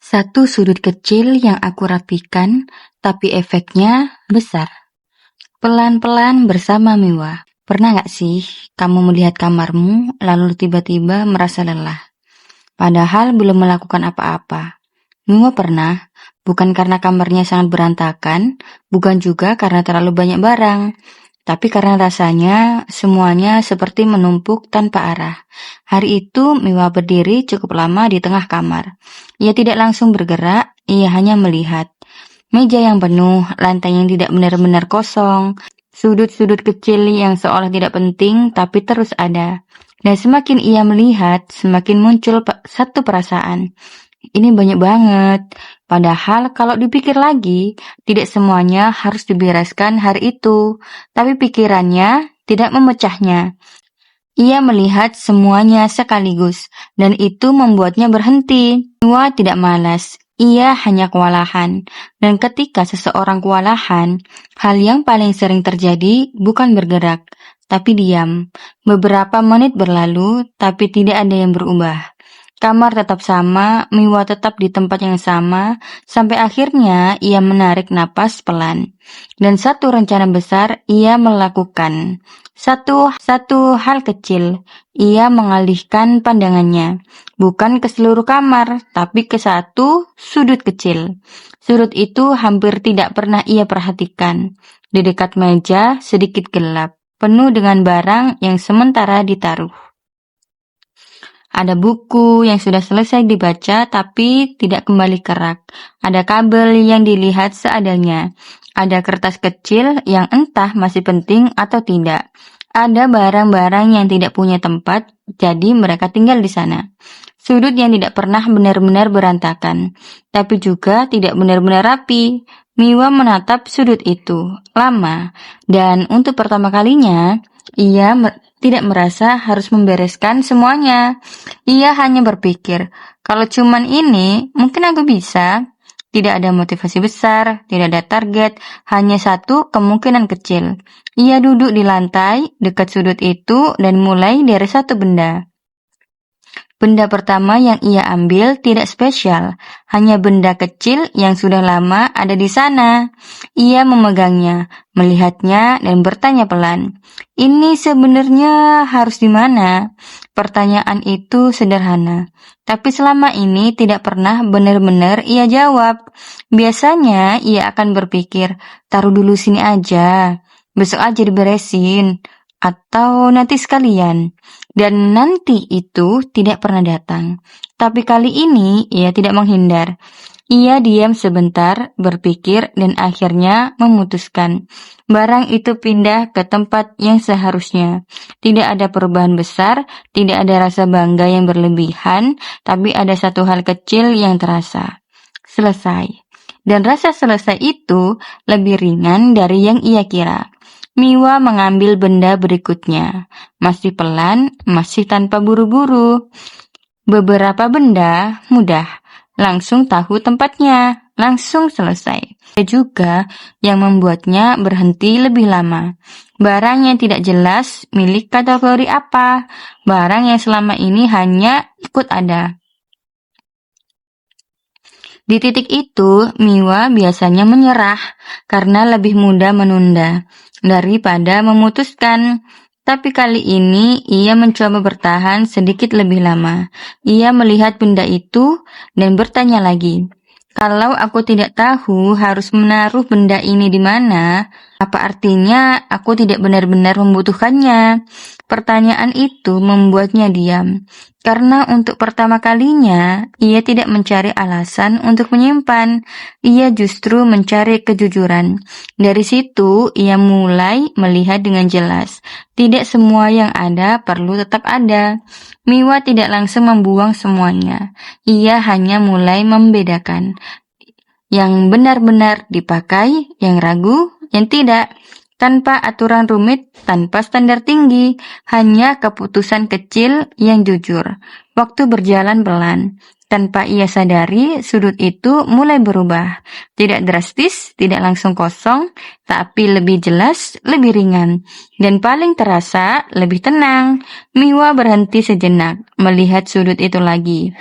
Satu sudut kecil yang aku rapikan, tapi efeknya besar. Pelan-pelan bersama Miwa. Pernah gak sih kamu melihat kamarmu lalu tiba-tiba merasa lelah? Padahal belum melakukan apa-apa. Miwa pernah, bukan karena kamarnya sangat berantakan, bukan juga karena terlalu banyak barang, tapi karena rasanya semuanya seperti menumpuk tanpa arah. Hari itu Miwa berdiri cukup lama di tengah kamar. Ia tidak langsung bergerak, ia hanya melihat. Meja yang penuh, lantai yang tidak benar-benar kosong, sudut-sudut kecil yang seolah tidak penting tapi terus ada. Dan semakin ia melihat, semakin muncul satu perasaan. Ini banyak banget. Padahal kalau dipikir lagi, tidak semuanya harus dibereskan hari itu. Tapi pikirannya tidak memecahnya. Ia melihat semuanya sekaligus, dan itu membuatnya berhenti. Miwa tidak malas, ia hanya kewalahan. Dan ketika seseorang kewalahan, hal yang paling sering terjadi bukan bergerak, tapi diam. Beberapa menit berlalu, tapi tidak ada yang berubah. Kamar tetap sama, Miwa tetap di tempat yang sama, sampai akhirnya ia menarik napas pelan. Dan satu rencana besar ia melakukan. Satu hal kecil, ia mengalihkan pandangannya. Bukan ke seluruh kamar, tapi ke satu sudut kecil. Sudut itu hampir tidak pernah ia perhatikan. Di dekat meja sedikit gelap, penuh dengan barang yang sementara ditaruh. Ada buku yang sudah selesai dibaca tapi tidak kembali ke rak. Ada kabel yang dilihat seadanya. Ada kertas kecil yang entah masih penting atau tidak. Ada barang-barang yang tidak punya tempat, jadi mereka tinggal di sana. Sudut yang tidak pernah benar-benar berantakan, tapi juga tidak benar-benar rapi. Miwa menatap sudut itu lama, dan untuk pertama kalinya, ia tidak merasa harus membereskan semuanya. Ia hanya berpikir, kalau cuman ini, mungkin aku bisa. Tidak ada motivasi besar, tidak ada target, hanya satu kemungkinan kecil. Ia duduk di lantai, dekat sudut itu, dan mulai dari satu benda. Benda pertama yang ia ambil tidak spesial, hanya benda kecil yang sudah lama ada di sana. Ia memegangnya, melihatnya, dan bertanya pelan, "Ini sebenarnya harus di mana?" Pertanyaan itu sederhana, tapi selama ini tidak pernah benar-benar ia jawab. Biasanya ia akan berpikir, taruh dulu sini aja, besok aja diberesin, atau nanti sekalian. Dan nanti itu tidak pernah datang. Tapi kali ini ia tidak menghindar. Ia diam sebentar, berpikir, dan akhirnya memutuskan. Barang itu pindah ke tempat yang seharusnya. Tidak ada perubahan besar, tidak ada rasa bangga yang berlebihan, tapi ada satu hal kecil yang terasa. Selesai. Dan rasa selesai itu lebih ringan dari yang ia kira. Miwa mengambil benda berikutnya. Masih pelan, masih tanpa buru-buru. Beberapa benda mudah, langsung tahu tempatnya, langsung selesai. Ada juga yang membuatnya berhenti lebih lama. Barang yang tidak jelas milik kategori apa. Barang yang selama ini hanya ikut ada. Di titik itu, Miwa biasanya menyerah karena lebih mudah menunda daripada memutuskan. Tapi kali ini ia mencoba bertahan sedikit lebih lama. Ia melihat benda itu dan bertanya lagi, "Kalau aku tidak tahu harus menaruh benda ini di mana, apa artinya aku tidak benar-benar membutuhkannya?" Pertanyaan itu membuatnya diam. Karena untuk pertama kalinya, ia tidak mencari alasan untuk menyimpan. Ia justru mencari kejujuran. Dari situ, ia mulai melihat dengan jelas. Tidak semua yang ada perlu tetap ada. Miwa tidak langsung membuang semuanya. Ia hanya mulai membedakan. Yang benar-benar dipakai, yang ragu, yang tidak. Tanpa aturan rumit, tanpa standar tinggi, hanya keputusan kecil yang jujur. Waktu berjalan pelan. Tanpa ia sadari, sudut itu mulai berubah. Tidak drastis, tidak langsung kosong, tapi lebih jelas, lebih ringan. Dan paling terasa, lebih tenang. Miwa berhenti sejenak, melihat sudut itu lagi.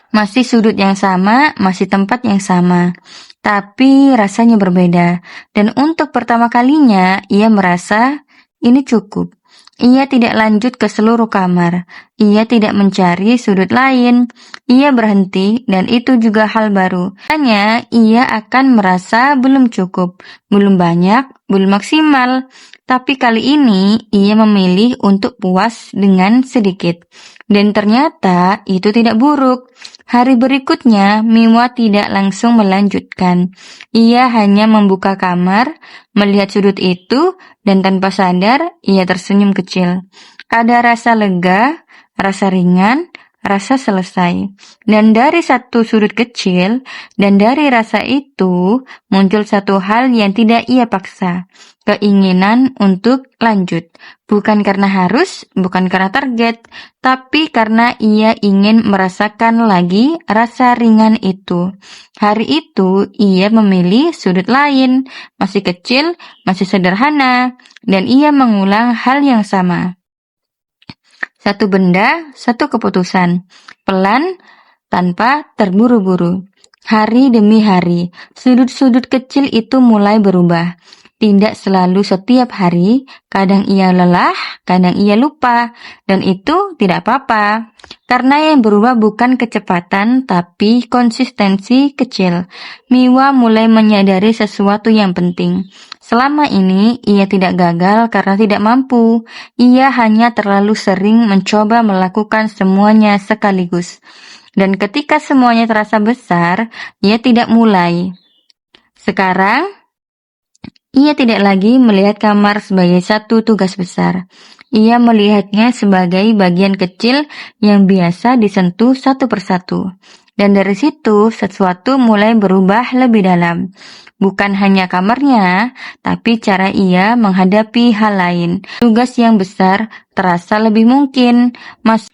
Masih sudut yang sama, masih tempat yang sama, tapi rasanya berbeda. Dan untuk pertama kalinya, ia merasa ini cukup. Ia tidak lanjut ke seluruh kamar. Ia tidak mencari sudut lain. Ia berhenti, dan itu juga hal baru. Hanya ia akan merasa belum cukup, belum banyak, belum maksimal. Tapi kali ini ia memilih untuk puas dengan sedikit. Dan ternyata itu tidak buruk. Hari berikutnya, Miwa tidak langsung melanjutkan. Ia hanya membuka kamar, melihat sudut itu, dan tanpa sadar, ia tersenyum kecil. Ada rasa lega, rasa ringan, rasa selesai. Dan dari satu sudut kecil, dan dari rasa itu, muncul satu hal yang tidak ia paksa. Keinginan untuk lanjut. Bukan karena harus, bukan karena target, tapi karena ia ingin merasakan lagi rasa ringan itu. Hari itu, ia memilih sudut lain, masih kecil, masih sederhana, dan ia mengulang hal yang sama. Satu benda, satu keputusan. Pelan, tanpa terburu-buru. Hari demi hari, sudut-sudut kecil itu mulai berubah. Tidak selalu setiap hari, kadang ia lelah, kadang ia lupa, dan itu tidak apa-apa. Karena yang berubah bukan kecepatan, tapi konsistensi kecil. Miwa mulai menyadari sesuatu yang penting. Selama ini, ia tidak gagal karena tidak mampu. Ia hanya terlalu sering mencoba melakukan semuanya sekaligus. Dan ketika semuanya terasa besar, ia tidak mulai. Sekarang, ia tidak lagi melihat kamar sebagai satu tugas besar. Ia melihatnya sebagai bagian kecil yang biasa disentuh satu persatu. Dan dari situ, sesuatu mulai berubah lebih dalam. Bukan hanya kamarnya, tapi cara ia menghadapi hal lain. Tugas yang besar terasa lebih mungkin,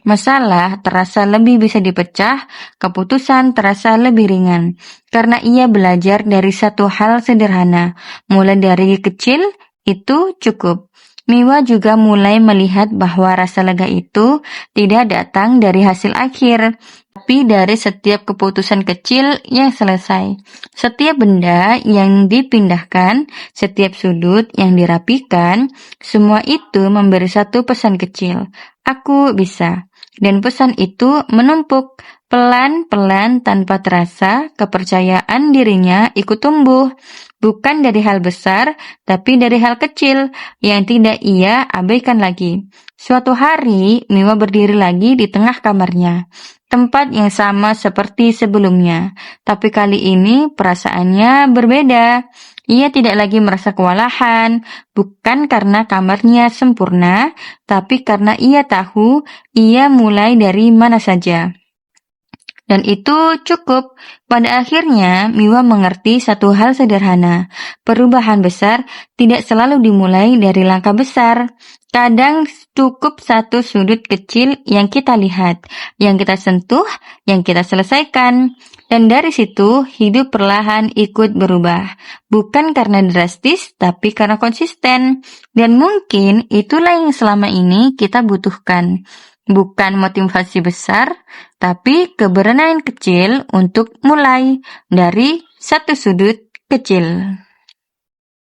masalah terasa lebih bisa dipecah, keputusan terasa lebih ringan. Karena ia belajar dari satu hal sederhana, mulai dari kecil, itu cukup. Miwa juga mulai melihat bahwa rasa lega itu tidak datang dari hasil akhir, tapi dari setiap keputusan kecil yang selesai. Setiap benda yang dipindahkan, setiap sudut yang dirapikan, semua itu memberi satu pesan kecil. Aku bisa. Dan pesan itu menumpuk. Pelan-pelan tanpa terasa, kepercayaan dirinya ikut tumbuh. Bukan dari hal besar, tapi dari hal kecil yang tidak ia abaikan lagi. Suatu hari, Miwa berdiri lagi di tengah kamarnya. Tempat yang sama seperti sebelumnya. Tapi kali ini perasaannya berbeda. Ia tidak lagi merasa kewalahan, bukan karena kamarnya sempurna, tapi karena ia tahu ia mulai dari mana saja. Dan itu cukup. Pada akhirnya, Miwa mengerti satu hal sederhana. Perubahan besar tidak selalu dimulai dari langkah besar. Kadang cukup satu sudut kecil yang kita lihat, yang kita sentuh, yang kita selesaikan. Dan dari situ, hidup perlahan ikut berubah. Bukan karena drastis, tapi karena konsisten. Dan mungkin itulah yang selama ini kita butuhkan. Bukan motivasi besar, tapi keberanian kecil untuk mulai dari satu sudut kecil.